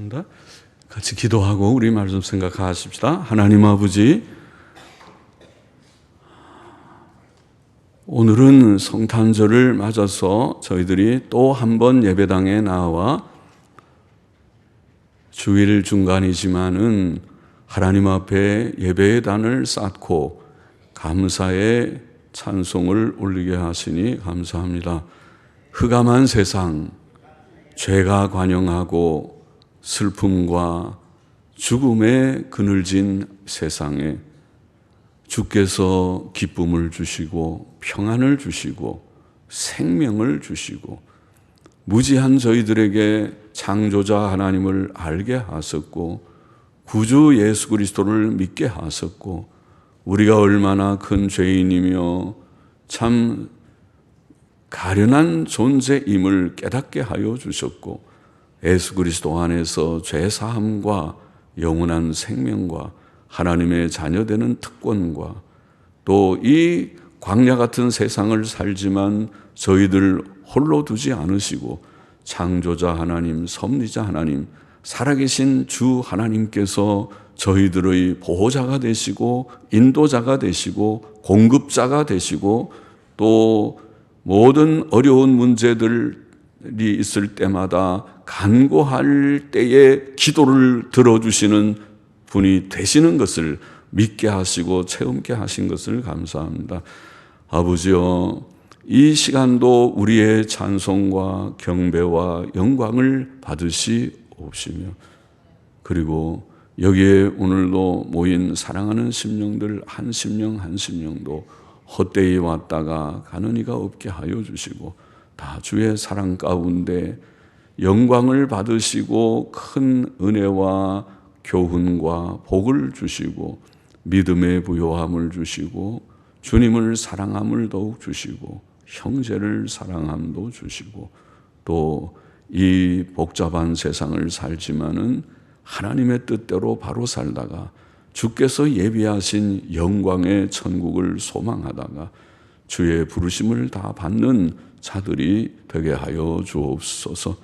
감사합니다. 같이 기도하고 우리 말씀 생각하십시다. 하나님 아버지, 오늘은 성탄절을 맞아서 저희들이 또 한 번 예배당에 나와 주일 중간이지만은 하나님 앞에 예배의 단을 쌓고 감사의 찬송을 올리게 하시니 감사합니다. 흑암한 세상, 죄가 관영하고 슬픔과 죽음에 그늘진 세상에 주께서 기쁨을 주시고 평안을 주시고 생명을 주시고 무지한 저희들에게 창조자 하나님을 알게 하셨고 구주 예수 그리스도를 믿게 하셨고 우리가 얼마나 큰 죄인이며 참 가련한 존재임을 깨닫게 하여 주셨고 예수 그리스도 안에서 죄사함과 영원한 생명과 하나님의 자녀되는 특권과 또 이 광야 같은 세상을 살지만 저희들 홀로 두지 않으시고 창조자 하나님, 섭리자 하나님, 살아계신 주 하나님께서 저희들의 보호자가 되시고 인도자가 되시고 공급자가 되시고 또 모든 어려운 문제들이 있을 때마다 간구할 때에 기도를 들어주시는 분이 되시는 것을 믿게 하시고 체험케 하신 것을 감사합니다. 아버지여, 이 시간도 우리의 찬송과 경배와 영광을 받으시옵시며 그리고 여기에 오늘도 모인 사랑하는 심령들 한 심령 한 심령도 헛되이 왔다가 가는 이가 없게 하여 주시고 다 주의 사랑 가운데 영광을 받으시고 큰 은혜와 교훈과 복을 주시고 믿음의 부요함을 주시고 주님을 사랑함을 더욱 주시고 형제를 사랑함도 주시고 또 이 복잡한 세상을 살지만은 하나님의 뜻대로 바로 살다가 주께서 예비하신 영광의 천국을 소망하다가 주의 부르심을 다 받는 자들이 되게 하여 주옵소서.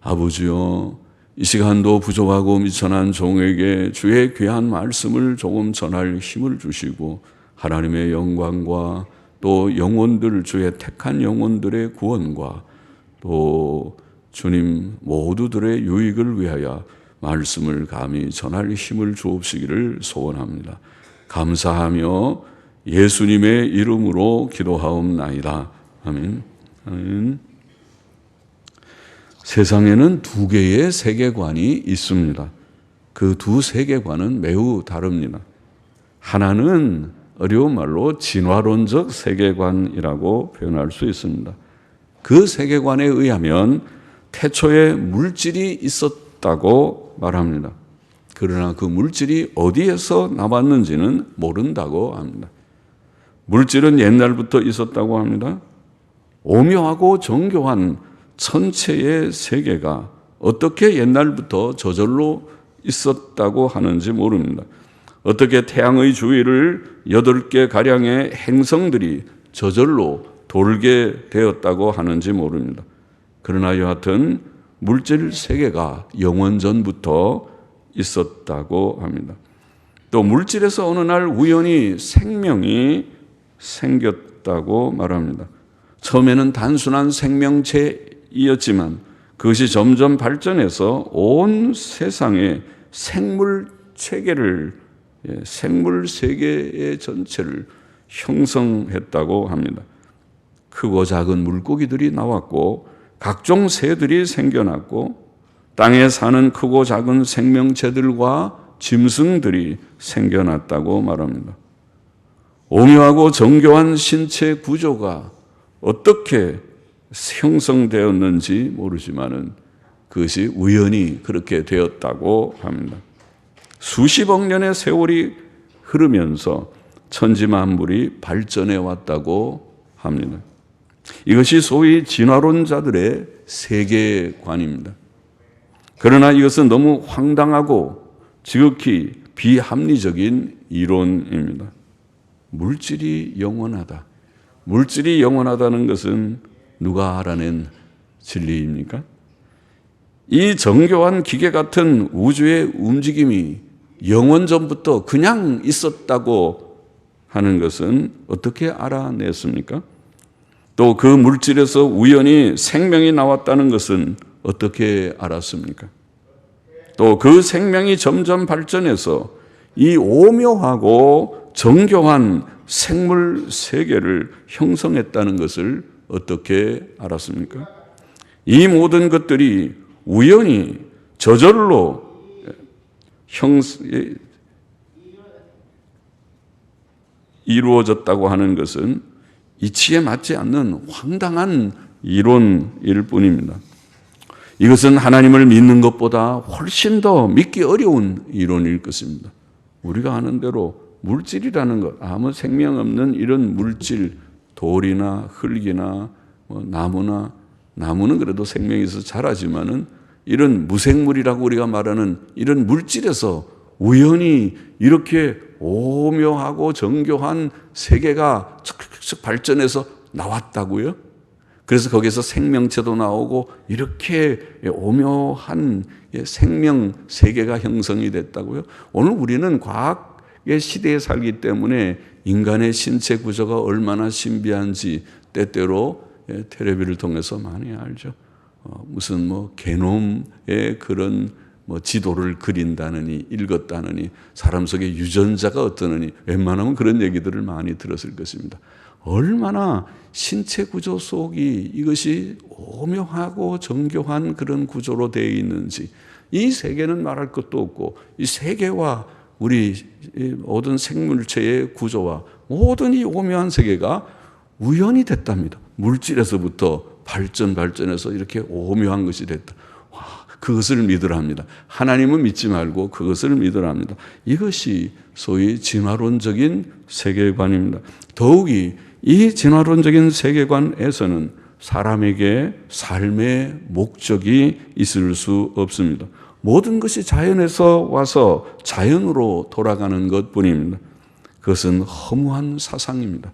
아버지여, 이 시간도 부족하고 미천한 종에게 주의 귀한 말씀을 조금 전할 힘을 주시고 하나님의 영광과 또 영혼들, 주의 택한 영혼들의 구원과 또 주님 모두들의 유익을 위하여 말씀을 감히 전할 힘을 주옵시기를 소원합니다. 감사하며 예수님의 이름으로 기도하옵나이다. 아멘. 아멘. 세상에는 두 개의 세계관이 있습니다. 그 두 세계관은 매우 다릅니다. 하나는 어려운 말로 진화론적 세계관이라고 표현할 수 있습니다. 그 세계관에 의하면 태초에 물질이 있었다고 말합니다. 그러나 그 물질이 어디에서 나왔는지는 모른다고 합니다. 물질은 옛날부터 있었다고 합니다. 오묘하고 정교한 천체의 세계가 어떻게 옛날부터 저절로 있었다고 하는지 모릅니다. 어떻게 태양의 주위를 8개 가량의 행성들이 저절로 돌게 되었다고 하는지 모릅니다. 그러나 여하튼 물질 세계가 영원전부터 있었다고 합니다. 또 물질에서 어느 날 우연히 생명이 생겼다고 말합니다. 처음에는 단순한 생명체이었지만 그것이 점점 발전해서 온 세상의 생물 체계를, 생물 세계의 전체를 형성했다고 합니다. 크고 작은 물고기들이 나왔고 각종 새들이 생겨났고 땅에 사는 크고 작은 생명체들과 짐승들이 생겨났다고 말합니다. 오묘하고 정교한 신체 구조가 어떻게 형성되었는지 모르지만은 그것이 우연히 그렇게 되었다고 합니다. 수십억 년의 세월이 흐르면서 천지만물이 발전해 왔다고 합니다. 이것이 소위 진화론자들의 세계관입니다. 그러나 이것은 너무 황당하고 지극히 비합리적인 이론입니다. 물질이 영원하다. 물질이 영원하다는 것은 누가 알아낸 진리입니까? 이 정교한 기계 같은 우주의 움직임이 영원 전부터 그냥 있었다고 하는 것은 어떻게 알아냈습니까? 또 그 물질에서 우연히 생명이 나왔다는 것은 어떻게 알았습니까? 또 그 생명이 점점 발전해서 이 오묘하고 정교한 생물 세계를 형성했다는 것을 어떻게 알았습니까? 이 모든 것들이 우연히 저절로 이루어졌다고 하는 것은 이치에 맞지 않는 황당한 이론일 뿐입니다. 이것은 하나님을 믿는 것보다 훨씬 더 믿기 어려운 이론일 것입니다. 우리가 아는 대로 물질이라는 것, 아무 생명 없는 이런 물질, 돌이나 흙이나 나무는 그래도 생명이 있어서 자라지만은 이런 무생물이라고 우리가 말하는 이런 물질에서 우연히 이렇게 오묘하고 정교한 세계가 척척 발전해서 나왔다고요? 그래서 거기서 생명체도 나오고 이렇게 오묘한 생명 세계가 형성이 됐다고요? 오늘 우리는 과학의 시대에 살기 때문에 인간의 신체 구조가 얼마나 신비한지 때때로 텔레비를 통해서 많이 알죠. 무슨 게놈의 그런 지도를 그린다느니 읽었다느니 사람 속에 유전자가 어떠느니 웬만하면 그런 얘기들을 많이 들었을 것입니다. 얼마나 신체 구조 속이 이것이 오묘하고 정교한 그런 구조로 되어 있는지 이 세계는 말할 것도 없고 이 세계와 우리 모든 생물체의 구조와 모든 이 오묘한 세계가 우연히 됐답니다. 물질에서부터 발전해서 이렇게 오묘한 것이 됐다. 와, 그것을 믿으랍니다. 하나님은 믿지 말고 그것을 믿으랍니다. 이것이 소위 진화론적인 세계관입니다. 더욱이 이 진화론적인 세계관에서는 사람에게 삶의 목적이 있을 수 없습니다. 모든 것이 자연에서 와서 자연으로 돌아가는 것뿐입니다. 그것은 허무한 사상입니다.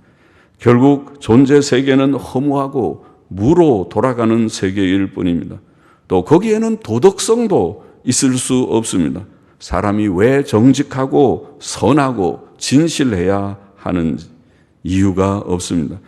결국 존재 세계는 허무하고 무로 돌아가는 세계일 뿐입니다. 또 거기에는 도덕성도 있을 수 없습니다. 사람이 왜 정직하고 선하고 진실해야 하는지 이유가 없습니다.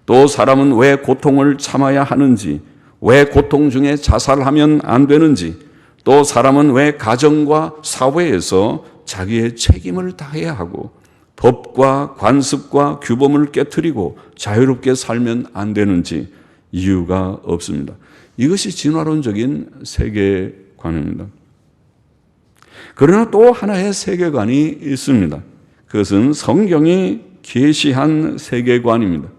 또 사람은 왜 고통을 참아야 하는지, 왜 고통 중에 자살하면 안 되는지, 또 사람은 왜 가정과 사회에서 자기의 책임을 다해야 하고 법과 관습과 규범을 깨트리고 자유롭게 살면 안 되는지 이유가 없습니다. 이것이 진화론적인 세계관입니다. 그러나 또 하나의 세계관이 있습니다. 그것은 성경이 계시한 세계관입니다.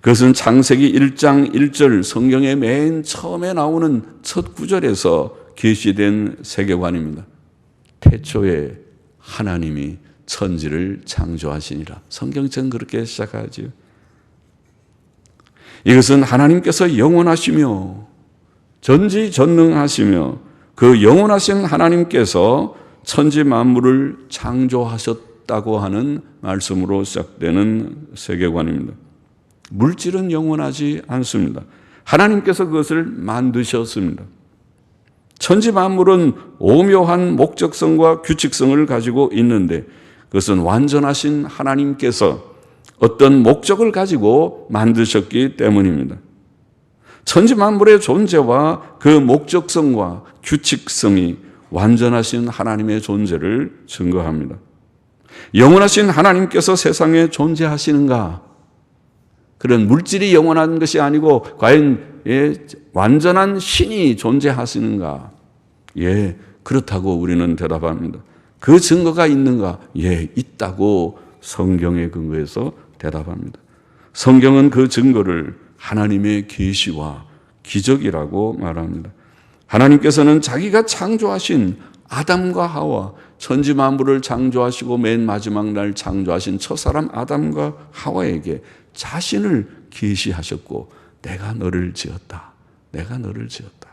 그것은 창세기 1장 1절 성경의 맨 처음에 나오는 첫 구절에서 계시된 세계관입니다. 태초에 하나님이 천지를 창조하시니라. 성경처럼 그렇게 시작하지요. 이것은 하나님께서 영원하시며 전지전능하시며 그 영원하신 하나님께서 천지 만물을 창조하셨다고 하는 말씀으로 시작되는 세계관입니다. 물질은 영원하지 않습니다. 하나님께서 그것을 만드셨습니다. 천지 만물은 오묘한 목적성과 규칙성을 가지고 있는데 그것은 완전하신 하나님께서 어떤 목적을 가지고 만드셨기 때문입니다. 천지 만물의 존재와 그 목적성과 규칙성이 완전하신 하나님의 존재를 증거합니다. 영원하신 하나님께서 세상에 존재하시는가? 그런 물질이 영원한 것이 아니고 과연 완전한 신이 존재하시는가? 예, 그렇다고 우리는 대답합니다. 그 증거가 있는가? 예, 있다고 성경에 근거해서 대답합니다. 성경은 그 증거를 하나님의 계시와 기적이라고 말합니다. 하나님께서는 자기가 창조하신 아담과 하와, 천지 만물을 창조하시고 맨 마지막 날 창조하신 첫사람 아담과 하와에게 자신을 계시하셨고 내가 너를 지었다. 내가 너를 지었다.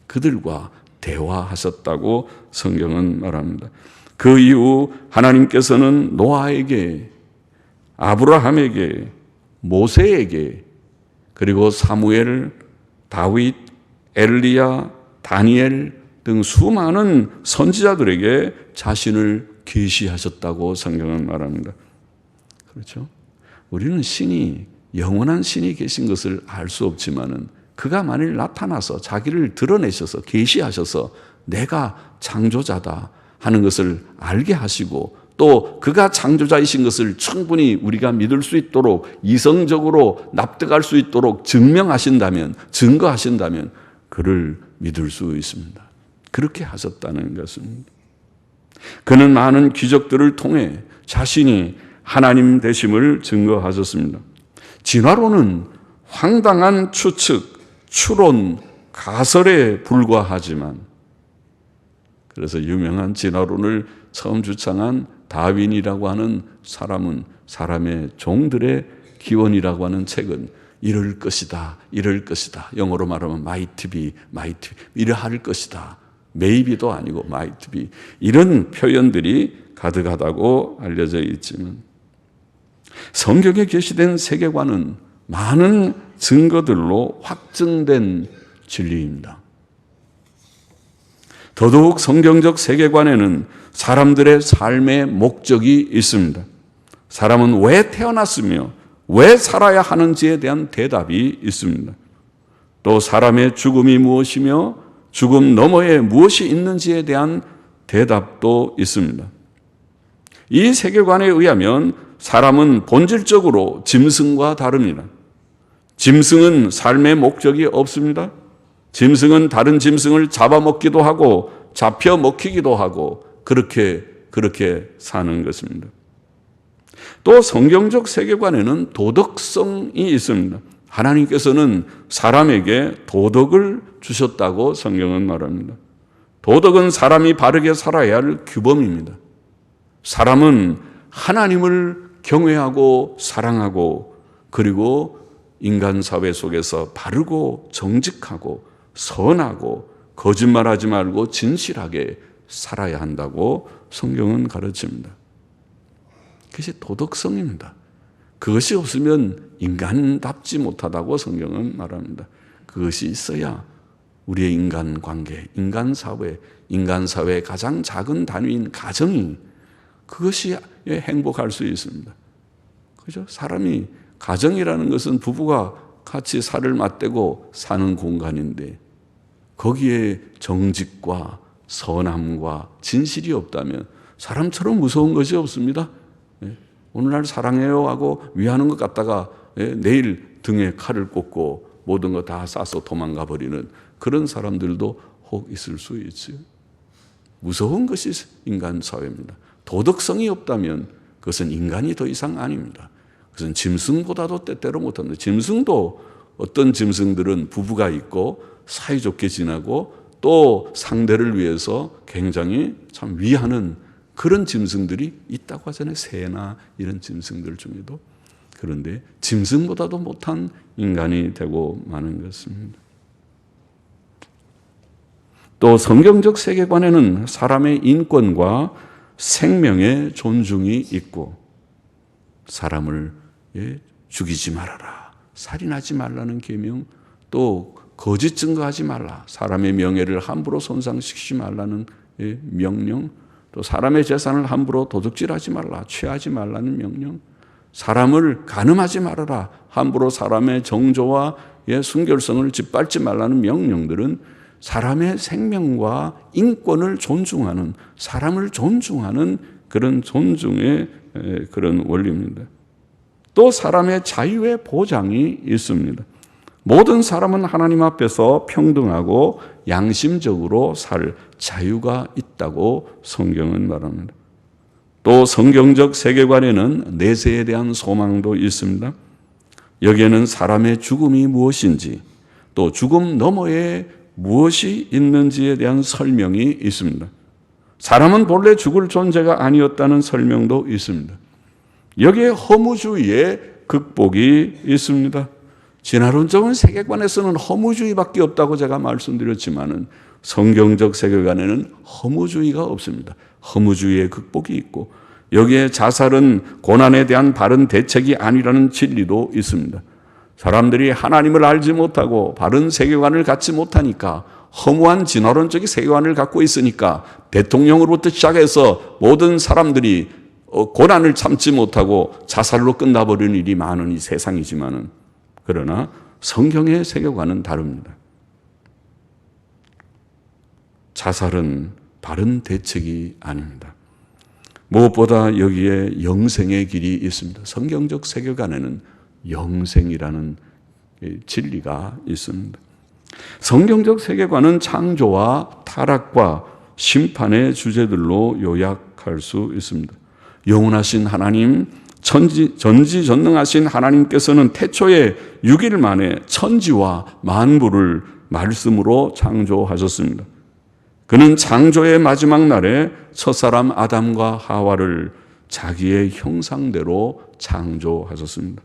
그들과 대화하셨다고 성경은 말합니다. 그 이후 하나님께서는 노아에게, 아브라함에게, 모세에게, 그리고 사무엘, 다윗, 엘리야, 다니엘 등 수많은 선지자들에게 자신을 계시하셨다고 성경은 말합니다. 그렇죠? 우리는 신이, 영원한 신이 계신 것을 알 수 없지만은 그가 만일 나타나서 자기를 드러내셔서 계시하셔서 내가 창조자다 하는 것을 알게 하시고, 또 그가 창조자이신 것을 충분히 우리가 믿을 수 있도록 이성적으로 납득할 수 있도록 증명하신다면, 증거하신다면 그를 믿을 수 있습니다. 그렇게 하셨다는 것입니다. 그는 많은 기적들을 통해 자신이 하나님 되심을 증거하셨습니다. 진화론은 황당한 추측, 추론, 가설에 불과하지만, 그래서 유명한 진화론을 처음 주창한 다윈이라고 하는 사람은 사람의 종들의 기원이라고 하는 책은 이럴 것이다, 이럴 것이다. 영어로 말하면 might be, 이러할 것이다. maybe도 아니고 might be. 이런 표현들이 가득하다고 알려져 있지만 성경에 게시된 세계관은 많은 증거들로 확증된 진리입니다. 더더욱 성경적 세계관에는 사람들의 삶의 목적이 있습니다. 사람은 왜 태어났으며 왜 살아야 하는지에 대한 대답이 있습니다. 또 사람의 죽음이 무엇이며 죽음 너머에 무엇이 있는지에 대한 대답도 있습니다. 이 세계관에 의하면 사람은 본질적으로 짐승과 다릅니다. 짐승은 삶의 목적이 없습니다. 짐승은 다른 짐승을 잡아먹기도 하고 잡혀 먹히기도 하고 그렇게 사는 것입니다. 또 성경적 세계관에는 도덕성이 있습니다. 하나님께서는 사람에게 도덕을 주셨다고 성경은 말합니다. 도덕은 사람이 바르게 살아야 할 규범입니다. 사람은 하나님을 경외하고 사랑하고 그리고 인간 사회 속에서 바르고 정직하고 선하고 거짓말하지 말고 진실하게 살아야 한다고 성경은 가르칩니다. 그것이 도덕성입니다. 그것이 없으면 인간답지 못하다고 성경은 말합니다. 그것이 있어야 우리의 인간관계, 인간사회의 가장 작은 단위인 가정이 그것이 행복할 수 있습니다. 그죠? 사람이 가정이라는 것은 부부가 같이 살을 맞대고 사는 공간인데 거기에 정직과 선함과 진실이 없다면 사람처럼 무서운 것이 없습니다. 오늘날 사랑해요 하고 위하는 것 같다가 내일 등에 칼을 꽂고 모든 거 다 싸서 도망가 버리는 그런 사람들도 혹 있을 수 있죠. 무서운 것이 인간 사회입니다. 도덕성이 없다면 그것은 인간이 더 이상 아닙니다. 그것은 짐승보다도 때때로 못합니다. 짐승도 어떤 짐승들은 부부가 있고 사이좋게 지내고 또 상대를 위해서 굉장히 참 위하는 그런 짐승들이 있다고 하잖아요. 새나 이런 짐승들 중에도. 그런데 짐승보다도 못한 인간이 되고 마는 것입니다. 또 성경적 세계관에는 사람의 인권과 생명의 존중이 있고 사람을 죽이지 말아라, 살인하지 말라는 계명, 또 거짓 증거하지 말라, 사람의 명예를 함부로 손상시키지 말라는 명령, 또 사람의 재산을 함부로 도둑질하지 말라, 취하지 말라는 명령, 사람을 간음하지 말아라, 함부로 사람의 정조와 순결성을 짓밟지 말라는 명령들은 사람의 생명과 인권을 존중하는, 사람을 존중하는 그런 존중의 그런 원리입니다. 또 사람의 자유의 보장이 있습니다. 모든 사람은 하나님 앞에서 평등하고 양심적으로 살 자유가 있다고 성경은 말합니다. 또 성경적 세계관에는 내세에 대한 소망도 있습니다. 여기에는 사람의 죽음이 무엇인지 또 죽음 너머에 무엇이 있는지에 대한 설명이 있습니다. 사람은 본래 죽을 존재가 아니었다는 설명도 있습니다. 여기에 허무주의의 극복이 있습니다. 진화론적인 세계관에서는 허무주의밖에 없다고 제가 말씀드렸지만은 성경적 세계관에는 허무주의가 없습니다. 허무주의의 극복이 있고 여기에 자살은 고난에 대한 바른 대책이 아니라는 진리도 있습니다. 사람들이 하나님을 알지 못하고 바른 세계관을 갖지 못하니까 허무한 진화론적인 세계관을 갖고 있으니까 대통령으로부터 시작해서 모든 사람들이 고난을 참지 못하고 자살로 끝나버리는 일이 많은 이 세상이지만은, 그러나 성경의 세계관은 다릅니다. 자살은 바른 대책이 아닙니다. 무엇보다 여기에 영생의 길이 있습니다. 성경적 세계관에는 영생이라는 진리가 있습니다. 성경적 세계관은 창조와 타락과 심판의 주제들로 요약할 수 있습니다. 영원하신 하나님, 전지전능하신 하나님께서는 태초에 6일 만에 천지와 만물을 말씀으로 창조하셨습니다. 그는 창조의 마지막 날에 첫사람 아담과 하와를 자기의 형상대로 창조하셨습니다.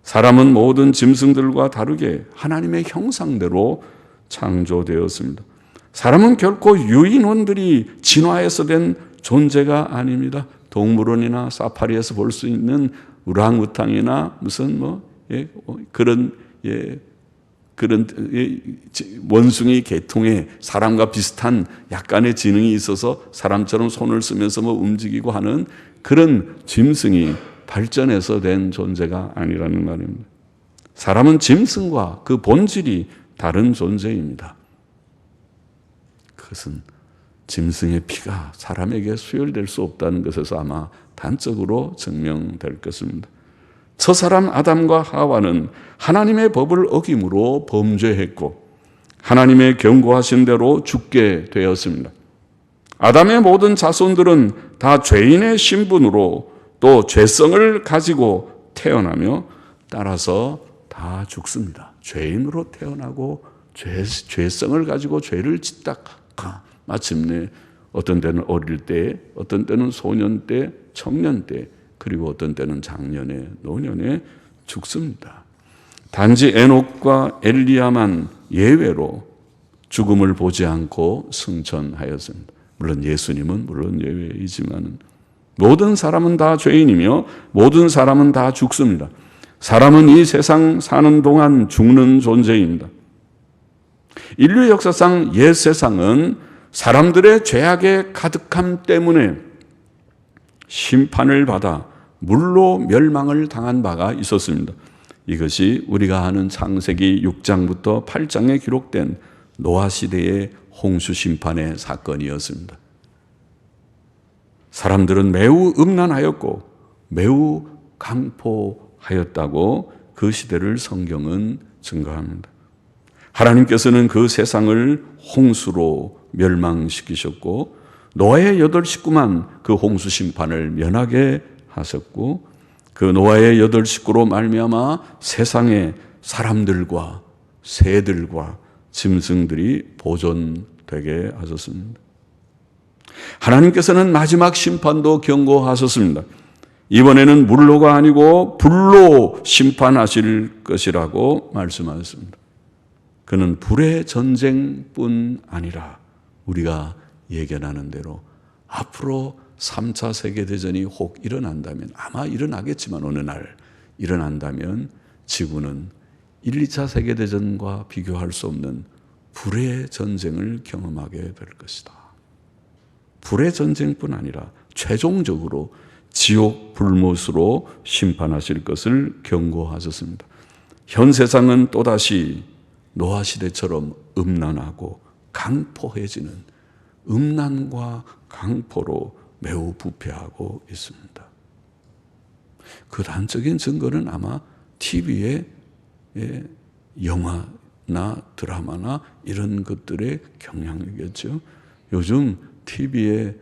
사람은 모든 짐승들과 다르게 하나님의 형상대로 창조되었습니다. 사람은 결코 유인원들이 진화해서 된 존재가 아닙니다. 동물원이나 사파리에서 볼 수 있는 우랑우탕이나 무슨 그런 원숭이 계통의 사람과 비슷한 약간의 지능이 있어서 사람처럼 손을 쓰면서 움직이고 하는 그런 짐승이 발전해서 된 존재가 아니라는 말입니다. 사람은 짐승과 그 본질이 다른 존재입니다. 그것은 짐승의 피가 사람에게 수혈될 수 없다는 것에서 아마 단적으로 증명될 것입니다. 첫사람 아담과 하와는 하나님의 법을 어김으로 범죄했고 하나님의 경고하신 대로 죽게 되었습니다. 아담의 모든 자손들은 다 죄인의 신분으로 또 죄성을 가지고 태어나며 따라서 다 죽습니다. 죄인으로 태어나고 죄성을 가지고 죄를 짓다가 마침내 어떤 때는 어릴 때, 어떤 때는 소년 때, 청년 때, 그리고 어떤 때는 장년에, 노년에 죽습니다. 단지 에녹과 엘리야만 예외로 죽음을 보지 않고 승천하였습니다. 물론 예수님은 물론 예외이지만 모든 사람은 다 죄인이며 모든 사람은 다 죽습니다. 사람은 이 세상 사는 동안 죽는 존재입니다. 인류 역사상 옛 세상은 사람들의 죄악의 가득함 때문에 심판을 받아 물로 멸망을 당한 바가 있었습니다. 이것이 우리가 아는 창세기 6장부터 8장에 기록된 노아 시대의 홍수 심판의 사건이었습니다. 사람들은 매우 음란하였고 매우 강포하였다고 그 시대를 성경은 증거합니다. 하나님께서는 그 세상을 홍수로 멸망시키셨고 노아의 8 식구만 그 홍수 심판을 면하게 하셨고 그 노아의 8 식구로 말미암아 세상의 사람들과 새들과 짐승들이 보존되게 하셨습니다. 하나님께서는 마지막 심판도 경고하셨습니다. 이번에는 물로가 아니고 불로 심판하실 것이라고 말씀하셨습니다. 그는 불의 전쟁뿐 아니라 우리가 예견하는 대로 앞으로 3차 세계대전이 혹 일어난다면, 아마 일어나겠지만 어느 날 일어난다면 지구는 1, 2차 세계대전과 비교할 수 없는 불의 전쟁을 경험하게 될 것이다. 불의 전쟁뿐 아니라 최종적으로 지옥 불못으로 심판하실 것을 경고하셨습니다. 현 세상은 또다시 노아 시대처럼 음란하고 강포해지는 음란과 강포로 매우 부패하고 있습니다. 그 단적인 증거는 아마 TV의 영화나 드라마나 이런 것들의 경향이겠죠. 요즘 TV나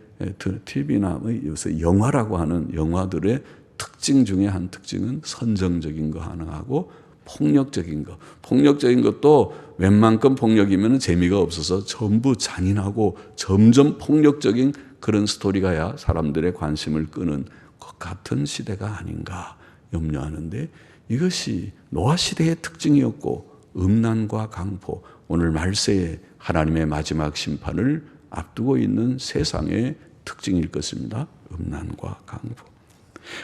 요새 영화라고 하는 영화들의 특징 중에 한 특징은 선정적인 거 하나하고 폭력적인 거. 폭력적인 것도 웬만큼 폭력이면 재미가 없어서 전부 잔인하고 점점 폭력적인 그런 스토리가야 사람들의 관심을 끄는 것 같은 시대가 아닌가 염려하는데, 이것이 노아 시대의 특징이었고 음란과 강포, 오늘 말세에 하나님의 마지막 심판을 앞두고 있는 세상의 특징일 것입니다. 음란과 강포.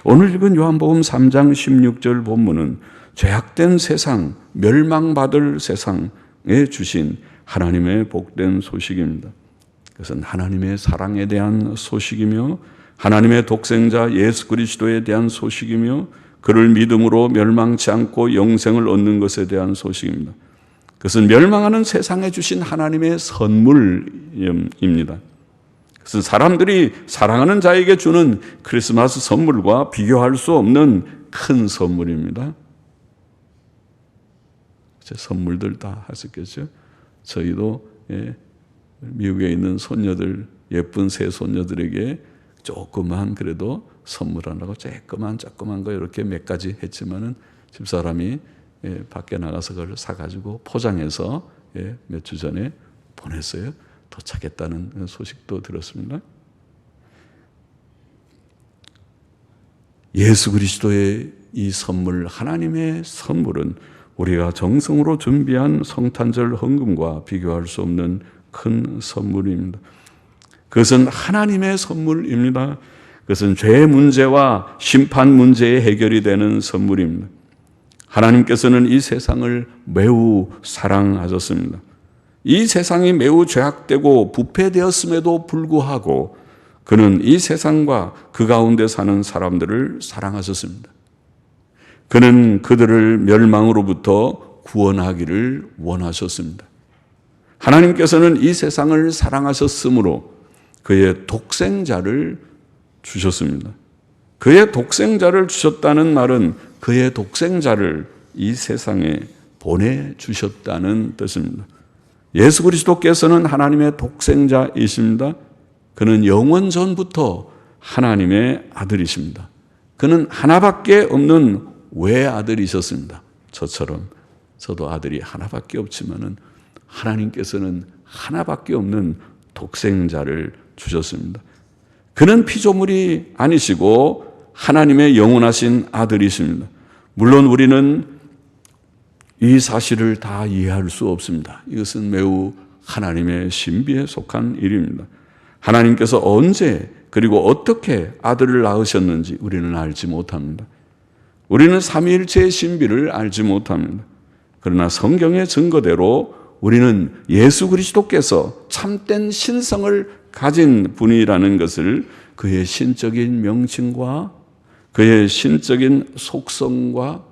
오늘 읽은 요한복음 3장 16절 본문은 죄악된 세상, 멸망받을 세상에 주신 하나님의 복된 소식입니다. 그것은 하나님의 사랑에 대한 소식이며 하나님의 독생자 예수 그리스도에 대한 소식이며 그를 믿음으로 멸망치 않고 영생을 얻는 것에 대한 소식입니다. 그것은 멸망하는 세상에 주신 하나님의 선물입니다. 그것은 사람들이 사랑하는 자에게 주는 크리스마스 선물과 비교할 수 없는 큰 선물입니다. 선물들 다 하셨겠죠? 저희도 미국에 있는 손녀들, 예쁜 새 손녀들에게 조그만 그래도 선물하라고 조그만 거 이렇게 몇 가지 했지만은 집사람이 밖에 나가서 그걸 사가지고 포장해서 몇 주 전에 보냈어요. 도착했다는 소식도 들었습니다. 예수 그리스도의 이 선물, 하나님의 선물은 우리가 정성으로 준비한 성탄절 헌금과 비교할 수 없는 큰 선물입니다. 그것은 하나님의 선물입니다. 그것은 죄 문제와 심판 문제의 해결이 되는 선물입니다. 하나님께서는 이 세상을 매우 사랑하셨습니다. 이 세상이 매우 죄악되고 부패되었음에도 불구하고 그는 이 세상과 그 가운데 사는 사람들을 사랑하셨습니다. 그는 그들을 멸망으로부터 구원하기를 원하셨습니다. 하나님께서는 이 세상을 사랑하셨으므로 그의 독생자를 주셨습니다. 그의 독생자를 주셨다는 말은 그의 독생자를 이 세상에 보내주셨다는 뜻입니다. 예수 그리스도께서는 하나님의 독생자이십니다. 그는 영원 전부터 하나님의 아들이십니다. 그는 하나밖에 없는 외아들이셨습니다. 저처럼 저도 아들이 하나밖에 없지만은 하나님께서는 하나밖에 없는 독생자를 주셨습니다. 그는 피조물이 아니시고 하나님의 영원하신 아들이십니다. 물론 우리는 이 사실을 다 이해할 수 없습니다. 이것은 매우 하나님의 신비에 속한 일입니다. 하나님께서 언제 그리고 어떻게 아들을 낳으셨는지 우리는 알지 못합니다. 우리는 삼위일체의 신비를 알지 못합니다. 그러나 성경의 증거대로 우리는 예수 그리스도께서 참된 신성을 가진 분이라는 것을 그의 신적인 명칭과 그의 신적인 속성과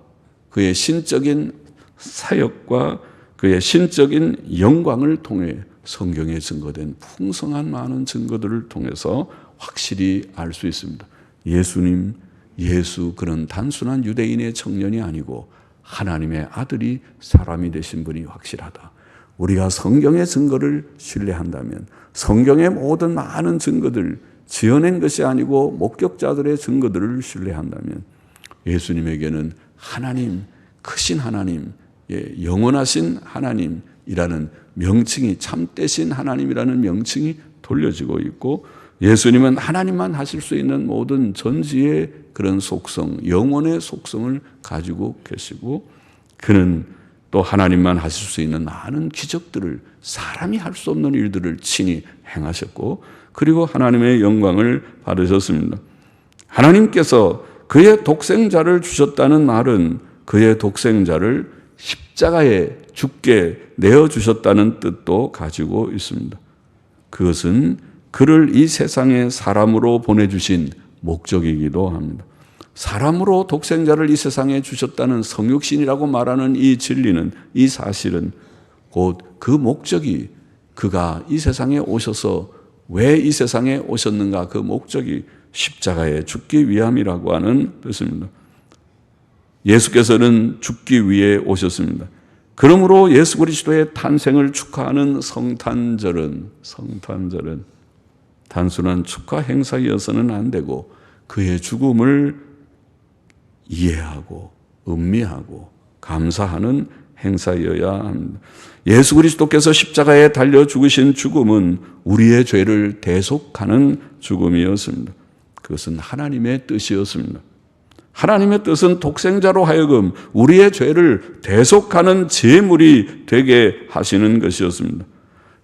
그의 신적인 사역과 그의 신적인 영광을 통해 성경에 증거된 풍성한 많은 증거들을 통해서 확실히 알 수 있습니다. 예수 그는 단순한 유대인의 청년이 아니고 하나님의 아들이 사람이 되신 분이 확실하다. 우리가 성경의 증거를 신뢰한다면 성경의 모든 많은 증거들, 지어낸 것이 아니고 목격자들의 증거들을 신뢰한다면 예수님에게는 하나님, 크신 하나님, 영원하신 하나님이라는 명칭이, 참되신 하나님이라는 명칭이 돌려지고 있고, 예수님은 하나님만 하실 수 있는 모든 전지의 그런 속성, 영혼의 속성을 가지고 계시고, 그는 또 하나님만 하실 수 있는 많은 기적들을, 사람이 할 수 없는 일들을 친히 행하셨고, 그리고 하나님의 영광을 받으셨습니다. 하나님께서 그의 독생자를 주셨다는 말은 그의 독생자를 십자가에 죽게 내어주셨다는 뜻도 가지고 있습니다. 그것은 그를 이 세상에 사람으로 보내주신 목적이기도 합니다. 사람으로 독생자를 이 세상에 주셨다는 성육신이라고 말하는 이 진리는, 이 사실은 곧 그 목적이, 그가 이 세상에 오셔서 왜 이 세상에 오셨는가, 그 목적이 십자가에 죽기 위함이라고 하는 뜻입니다. 예수께서는 죽기 위해 오셨습니다. 그러므로 예수 그리스도의 탄생을 축하하는 성탄절은 단순한 축하 행사이어서는 안 되고 그의 죽음을 이해하고 음미하고 감사하는 행사여야 합니다. 예수 그리스도께서 십자가에 달려 죽으신 죽음은 우리의 죄를 대속하는 죽음이었습니다. 그것은 하나님의 뜻이었습니다. 하나님의 뜻은 독생자로 하여금 우리의 죄를 대속하는 제물이 되게 하시는 것이었습니다.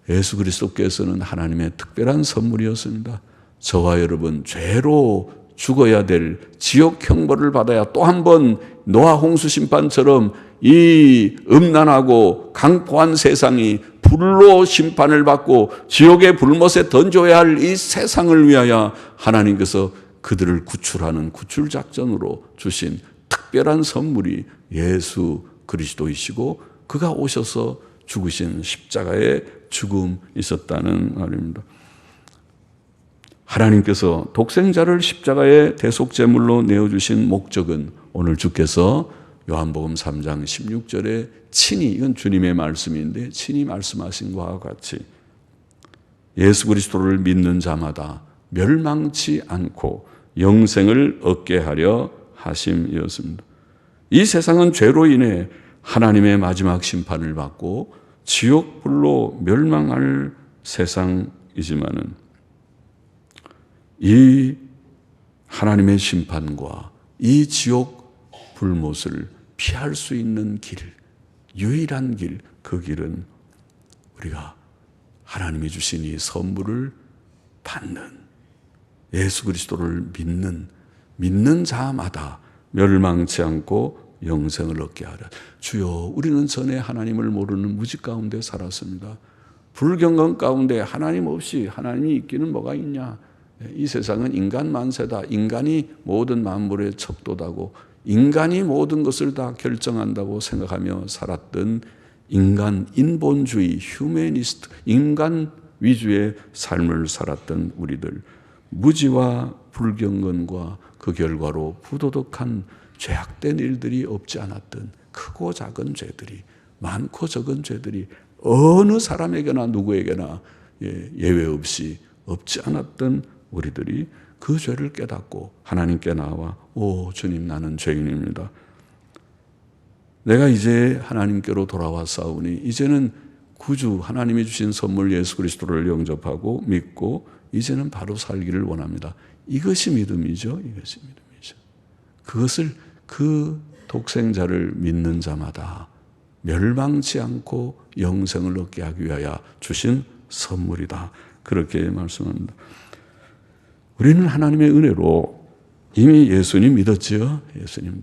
예수 그리스도께서는 하나님의 특별한 선물이었습니다. 저와 여러분, 죄로 죽어야 될 지옥 형벌을 받아야 또 한 번 노아 홍수 심판처럼 이 음란하고 강포한 세상이 불로 심판을 받고 지옥의 불못에 던져야 할 이 세상을 위하여 하나님께서 그들을 구출하는 구출작전으로 주신 특별한 선물이 예수 그리스도이시고 그가 오셔서 죽으신 십자가의 죽음이 있었다는 말입니다. 하나님께서 독생자를 십자가의 대속제물로 내어주신 목적은 오늘 주께서 요한복음 3장 16절에 친히, 이건 주님의 말씀인데 친히 말씀하신 것과 같이 예수 그리스도를 믿는 자마다 멸망치 않고 영생을 얻게 하려 하심이었습니다. 이 세상은 죄로 인해 하나님의 마지막 심판을 받고 지옥 불로 멸망할 세상이지만은 이 하나님의 심판과 이 지옥 불못을 피할 수 있는 길, 유일한 길, 그 길은 우리가 하나님이 주신 이 선물을 받는 예수 그리스도를 믿는 자마다 멸망치 않고 영생을 얻게 하라. 주여, 우리는 전에 하나님을 모르는 무지 가운데 살았습니다. 불경건 가운데 하나님 없이 하나님이 있기는 뭐가 있냐. 이 세상은 인간 만세다. 인간이 모든 만물의 척도다고 인간이 모든 것을 다 결정한다고 생각하며 살았던 인간 인본주의, 휴머니스트, 인간 위주의 삶을 살았던 우리들, 무지와 불경건과 그 결과로 부도덕한 죄악된 일들이 없지 않았던 크고 작은 죄들이, 많고 적은 죄들이 어느 사람에게나 누구에게나 예외 없이 없지 않았던 우리들이 그 죄를 깨닫고 하나님께 나와 오 주님, 나는 죄인입니다. 내가 이제 하나님께로 돌아왔사오니 이제는 구주 하나님이 주신 선물 예수 그리스도를 영접하고 믿고 이제는 바로 살기를 원합니다. 이것이 믿음이죠. 이것이 믿음이죠. 그것을 그 독생자를 믿는 자마다 멸망치 않고 영생을 얻게 하기 위하여 주신 선물이다. 그렇게 말씀합니다. 우리는 하나님의 은혜로 이미 예수님 믿었지요. 예수님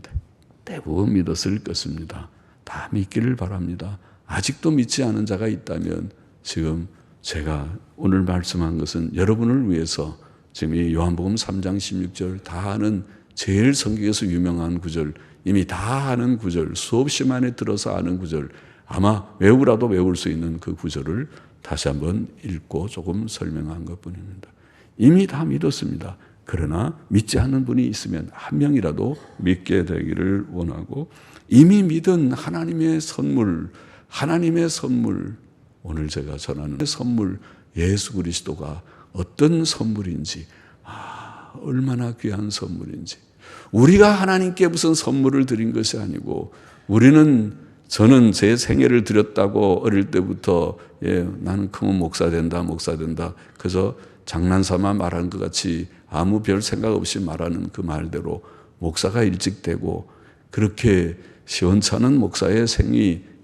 대부분 믿었을 것입니다. 다 믿기를 바랍니다. 아직도 믿지 않은 자가 있다면 지금 제가 오늘 말씀한 것은 여러분을 위해서 지금 이 요한복음 3장 16절 다 아는 제일 성경에서 유명한 구절, 이미 다 아는 구절, 수없이 만에 들어서 아는 구절, 아마 외우라도 외울 수 있는 그 구절을 다시 한번 읽고 조금 설명한 것뿐입니다. 이미 다 믿었습니다. 그러나 믿지 않는 분이 있으면 한 명이라도 믿게 되기를 원하고, 이미 믿은 하나님의 선물, 오늘 제가 전하는 선물 예수 그리스도가 어떤 선물인지, 얼마나 귀한 선물인지, 우리가 하나님께 무슨 선물을 드린 것이 아니고, 저는 제 생애를 드렸다고 어릴 때부터 나는 크면 목사 된다. 그래서 장난삼아 말하는 것 같이 아무 별 생각 없이 말하는 그 말대로 목사가 일찍 되고, 그렇게 시원찮은 목사의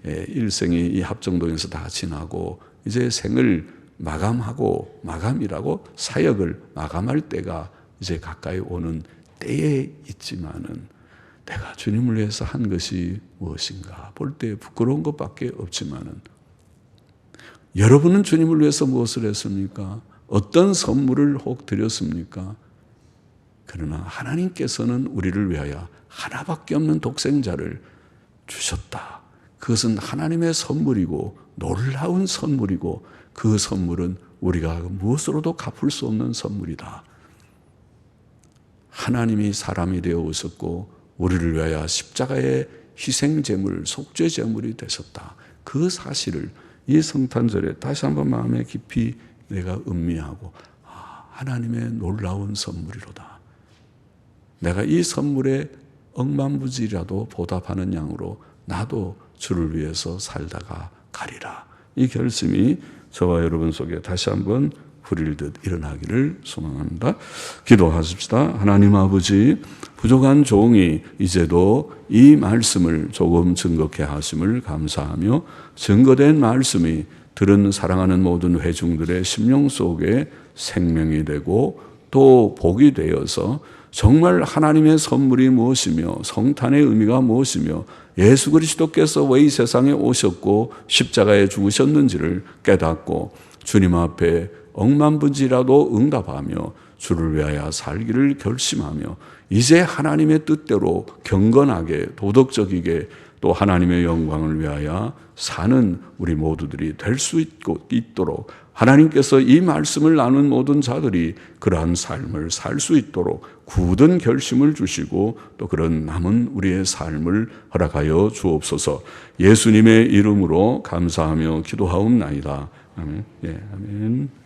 일생이 이 합정동에서 다 지나고 이제 생을 마감이라고 사역을 마감할 때가 이제 가까이 오는 때에 있지만은, 내가 주님을 위해서 한 것이 무엇인가 볼 때 부끄러운 것밖에 없지만은, 여러분은 주님을 위해서 무엇을 했습니까? 어떤 선물을 혹 드렸습니까? 그러나 하나님께서는 우리를 위하여 하나밖에 없는 독생자를 주셨다. 그것은 하나님의 선물이고 놀라운 선물이고, 그 선물은 우리가 무엇으로도 갚을 수 없는 선물이다. 하나님이 사람이 되어 오셨고 우리를 위하여 십자가의 희생제물, 속죄제물이 되셨다. 그 사실을 이 성탄절에 다시 한번 마음에 깊이 내가 음미하고, 하나님의 놀라운 선물이로다. 내가 이 선물에 억만무지라도 보답하는 양으로 나도 주를 위해서 살다가 가리라. 이 결심이 저와 여러분 속에 다시 한번 후릴듯 일어나기를 소망합니다. 기도하십시다. 하나님 아버지, 부족한 종이 이제도 이 말씀을 조금 증거케 하심을 감사하며, 증거된 말씀이 들은 사랑하는 모든 회중들의 심령 속에 생명이 되고 또 복이 되어서 정말 하나님의 선물이 무엇이며 성탄의 의미가 무엇이며 예수 그리스도께서 왜 이 세상에 오셨고 십자가에 죽으셨는지를 깨닫고 주님 앞에 억만분지라도 응답하며 주를 위하여 살기를 결심하며 이제 하나님의 뜻대로 경건하게 도덕적이게 또 하나님의 영광을 위하여 사는 우리 모두들이 될 수 있도록 하나님께서 이 말씀을 나눈 모든 자들이 그러한 삶을 살 수 있도록 굳은 결심을 주시고 또 그런 남은 우리의 삶을 허락하여 주옵소서. 예수님의 이름으로 감사하며 기도하옵나이다. 아멘. 예, 아멘.